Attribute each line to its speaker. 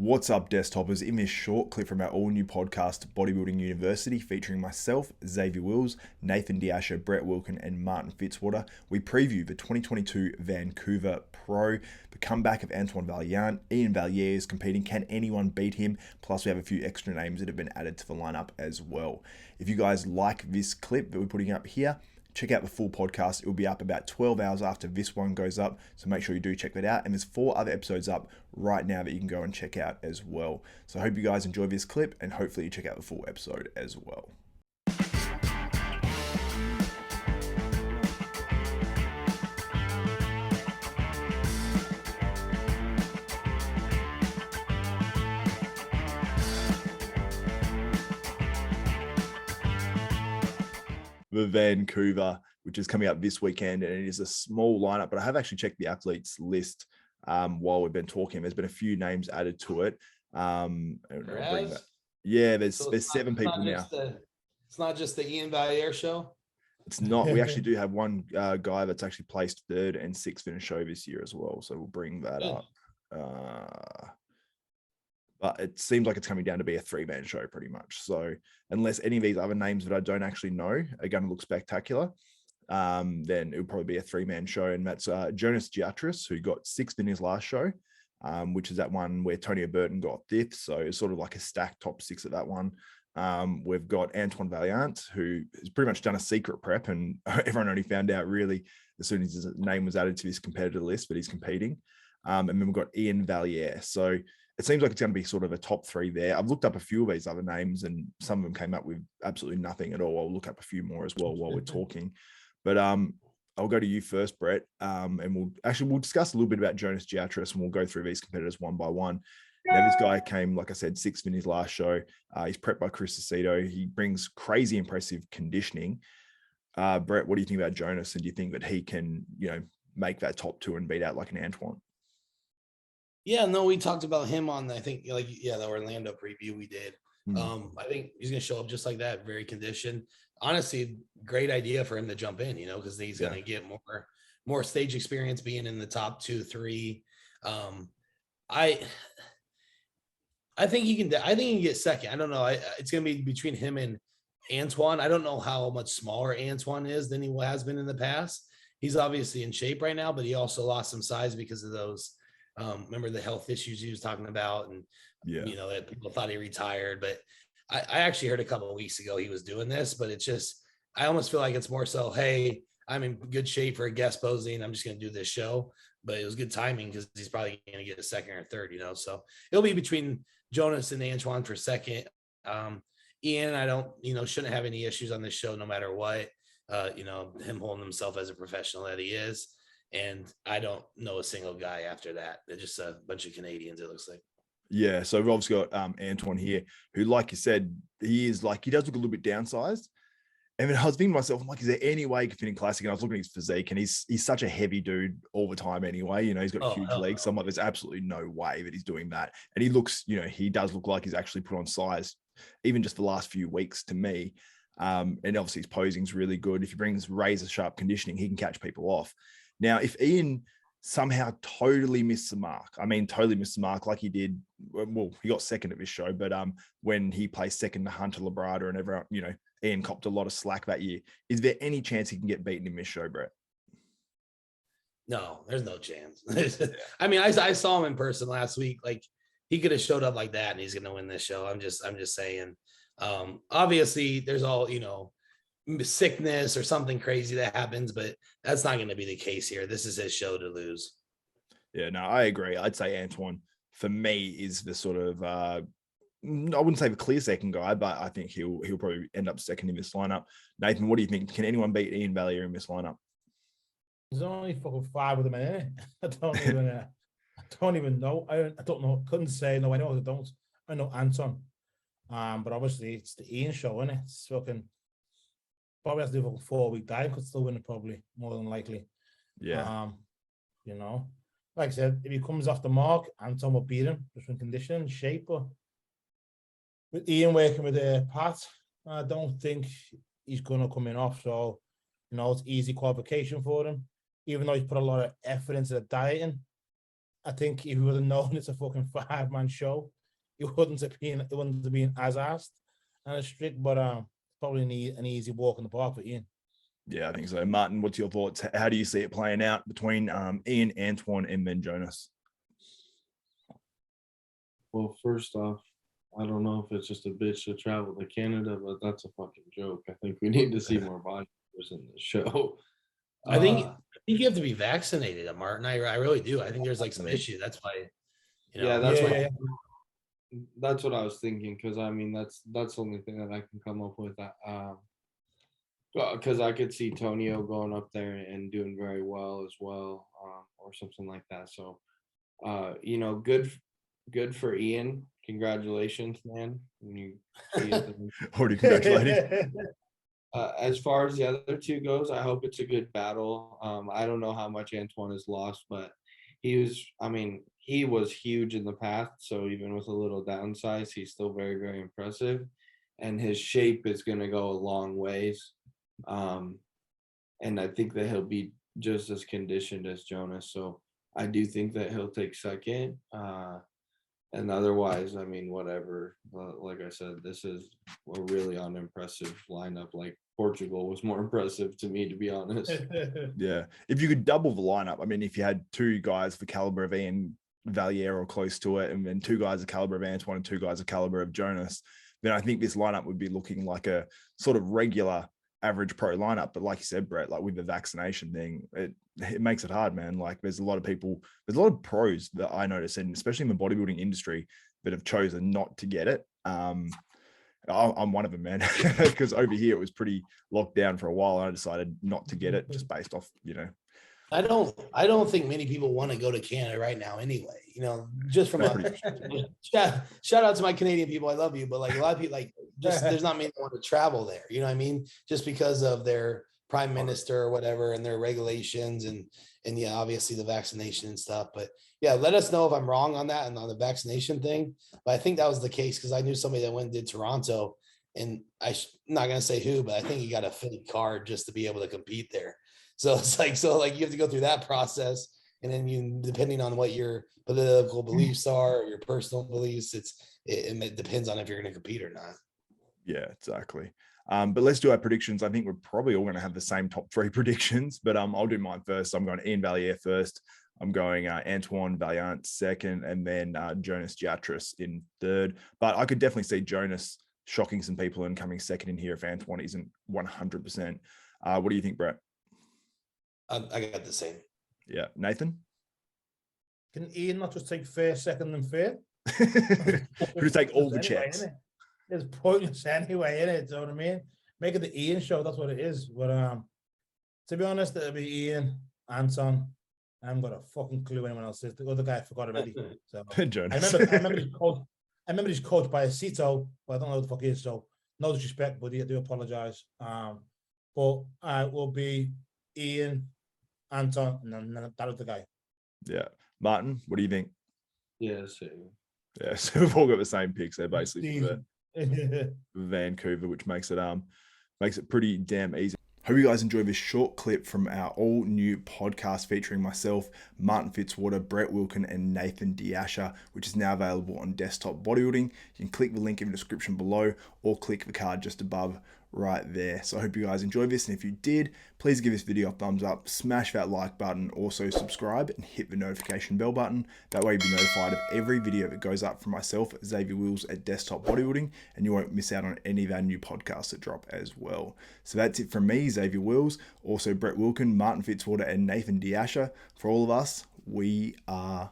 Speaker 1: What's up, desktopers? In this short clip from our all-new podcast, Bodybuilding University, featuring myself, Xavier Wills, Nathan Diasha, Brett Wilkin, and Martin Fitzwater, we preview the 2022 Vancouver Pro, the comeback of Antoine Vaillant. Iain Valliere is competing. Can anyone beat him? Plus, we have a few extra names that have been added to the lineup as well. If you guys like this clip that we're putting up here, check out the full podcast. It will be up about 12 hours after this one goes up, so make sure you do check that out. And there's 4 other episodes up right now that you can go and check out as well. So I hope you guys enjoy this clip, and hopefully you check out the full episode as well. The Vancouver, which is coming up this weekend, and it is a small lineup, but I have actually checked the athletes list while we've been talking. There's been a few names added to it. Yeah, there's 7 people now.
Speaker 2: It's not just the Iain Valliere show.
Speaker 1: It's not. We actually do have one guy that's actually placed 3rd and 6th in a show this year as well, so we'll bring that up. But it seems like it's coming down to be a 3-man show pretty much. So unless any of these other names that I don't actually know are going to look spectacular, then it would probably be a 3-man show. And that's Jonas Giatris, who got 6th in his last show, which is that one where Tony Burton got 5th. So it's sort of like a stacked top 6 at that one. We've got Antoine Vaillant, who has pretty much done a secret prep, and everyone only found out really as soon as his name was added to this competitor list, but he's competing. And then we've got Iain Valliere. So it seems like it's going to be sort of a top 3 there. I've looked up a few of these other names, and some of them came up with absolutely nothing at all. I'll look up a few more as well while we're talking. But I'll go to you first, Brett, and we'll discuss a little bit about Jonas Giatris, and we'll go through these competitors one by one. Now, this guy came, like I said, 6th in his last show. He's prepped by Chris Aceto. He brings crazy impressive conditioning. Brett, what do you think about Jonas, and do you think that he can, make that top 2 and beat out like an Antoine?
Speaker 2: Yeah, no, we talked about him on, I think, the Orlando preview we did. I think he's going to show up just like that, very conditioned. Honestly, great idea for him to jump in, because he's going to get more stage experience being in the top 2, 3. I think he can get second. I don't know. It's going to be between him and Antoine. I don't know how much smaller Antoine is than he has been in the past. He's obviously in shape right now, but he also lost some size because of those. Remember the health issues he was talking about, and that people thought he retired. But I actually heard a couple of weeks ago he was doing this, but it's just, I almost feel like it's more so, hey, I'm in good shape for a guest posing, I'm just going to do this show. But it was good timing because he's probably going to get a 2nd or 3rd, so it'll be between Jonas and Antoine for 2nd. Iain, I don't, shouldn't have any issues on this show no matter what. Him holding himself as a professional that he is. And I don't know a single guy after that. They're just a bunch of Canadians, it looks like.
Speaker 1: Yeah, so we've obviously got Antoine here, who, like you said, he does look a little bit downsized. And then I was thinking to myself, I'm like, is there any way he can fit in classic? And I was looking at his physique, and he's such a heavy dude all the time anyway. He's got huge legs. So I'm like, there's absolutely no way that he's doing that. And he looks, he does look like he's actually put on size, even just the last few weeks to me. And obviously his posing's really good. If he brings razor sharp conditioning, he can catch people off. Now, if Iain somehow totally missed the mark like he did, well, he got 2nd at this show, but when he placed 2nd to Hunter Labrada and everyone, Iain copped a lot of slack that year. Is there any chance he can get beaten in this show, Brett?
Speaker 2: No, there's no chance. I mean, I saw him in person last week. Like, he could have showed up like that and he's going to win this show. I'm just saying. Obviously, there's all, sickness or something crazy that happens, but that's not going to be the case here. This is his show to lose.
Speaker 1: Yeah, no, I agree. I'd say Antoine, for me, is the sort of I wouldn't say the clear 2nd guy, but I think he'll probably end up 2nd in this lineup. Nathan, what do you think? Can anyone beat Iain Valliere in this lineup?
Speaker 3: There's only fucking 5 of them in it. I don't even know. I don't know. Couldn't say. No, I know I don't. I know Anton. But obviously it's the Iain show, isn't it? It's fucking probably has to do a 4-week dive, could still win it probably, more than likely.
Speaker 1: Yeah.
Speaker 3: Like I said, if he comes off the mark, Anton will beat him just in condition, shape. But with Iain working with Pat, I don't think he's gonna come in off. So, it's easy qualification for him. Even though he's put a lot of effort into the dieting, I think if you would have known it's a fucking 5-man show, it wouldn't have been as asked and as strict, but probably an easy walk in the park for Iain.
Speaker 1: Yeah, I think so. Martin, what's your thoughts? How do you see it playing out between Iain, Antoine, and then Jonas?
Speaker 4: Well, first off, I don't know if it's just a bitch to travel to Canada, but that's a fucking joke. I think we need to see more bodybuilders in the show.
Speaker 2: I think you have to be vaccinated, Martin. I really do. I think there's like some issue. That's why,
Speaker 4: Yeah, that's what I was thinking. Because I mean, that's the only thing that I can come up with. Because I could see Tonio going up there and doing very well as well, or something like that. So, good for Iain. Congratulations, man.
Speaker 1: Already congratulated.
Speaker 4: As far as the other two goes, I hope it's a good battle. I don't know how much Antoine has lost, but he was huge in the past. So even with a little downsize, he's still very, very impressive. And his shape is going to go a long ways. And I think that he'll be just as conditioned as Jonas. So I do think that he'll take second. And otherwise, I mean, whatever. Like I said, this is a really unimpressive lineup. Like Portugal was more impressive to me, to be honest.
Speaker 1: Yeah. If you could double the lineup, I mean, if you had two guys the caliber of Iain Valliere or close to it, and then two guys the caliber of Antoine and two guys the caliber of Jonas, then I think this lineup would be looking like a sort of regular average pro lineup. But like you said, Brett, like with the vaccination thing, it makes it hard, man. Like there's a lot of pros that I notice, and especially in the bodybuilding industry, that have chosen not to get it. I'm one of them, man, because over here it was pretty locked down for a while, and I decided not to get it just based off,
Speaker 2: I don't think many people want to go to Canada right now anyway. Just from shout out to my Canadian people. I love you. But like a lot of people, like just there's not many that want to travel there. You know what I mean? Just because of their prime minister or whatever and their regulations and yeah, obviously the vaccination and stuff. But yeah, let us know if I'm wrong on that and on the vaccination thing. But I think that was the case because I knew somebody that went and did Toronto, and I'm not going to say who, but I think he got a fake card just to be able to compete there. So it's like, you have to go through that process. And then depending on what your political beliefs are or your personal beliefs, it depends on if you're going to compete or not.
Speaker 1: Yeah, exactly. But let's do our predictions. I think we're probably all going to have the same top 3 predictions, but I'll do mine first. I'm going Iain Valliere first. I'm going Antoine Vaillant second, and then Jonas Giatris in third. But I could definitely see Jonas shocking some people and coming second in here if Antoine isn't 100%. What do you think, Brett?
Speaker 2: I got the same.
Speaker 1: Yeah. Nathan?
Speaker 3: Can Iain not just take first, second, and third?
Speaker 1: Just take all the checks.
Speaker 3: It's pointless anyway, isn't it? You know what I mean? Make it the Iain show. That's what it is. But to be honest, it'll be Iain, Anton. I haven't got a fucking clue anyone else is. The other guy I forgot already. So
Speaker 1: Jonas.
Speaker 3: I remember he's coached by a Cito, but I don't know who the fuck he is. So no disrespect, buddy. I do apologize. But I will be Iain, Anton, and then that other guy.
Speaker 1: Yeah. Martin, what do you think?
Speaker 4: Yeah, same.
Speaker 1: Yeah, so we've all got the same picks there, basically, for Vancouver, which makes it pretty damn easy. Hope you guys enjoyed this short clip from our all-new podcast featuring myself, Martin Fitzwater, Brett Wilkin, and Nathan Diasha, which is now available on Desktop Bodybuilding. You can click the link in the description below or click the card just above right there. So I hope you guys enjoyed this, and if you did, please give this video a thumbs up, smash that like button, also subscribe and hit the notification bell button. That way you'll be notified of every video that goes up from myself, Xavier Wills at Desktop Bodybuilding, and you won't miss out on any of our new podcasts that drop as well. So that's it from me, Xavier Wills, also Brett Wilkin, Martin Fitzwater, and Nathan Diasha. For all of us, we are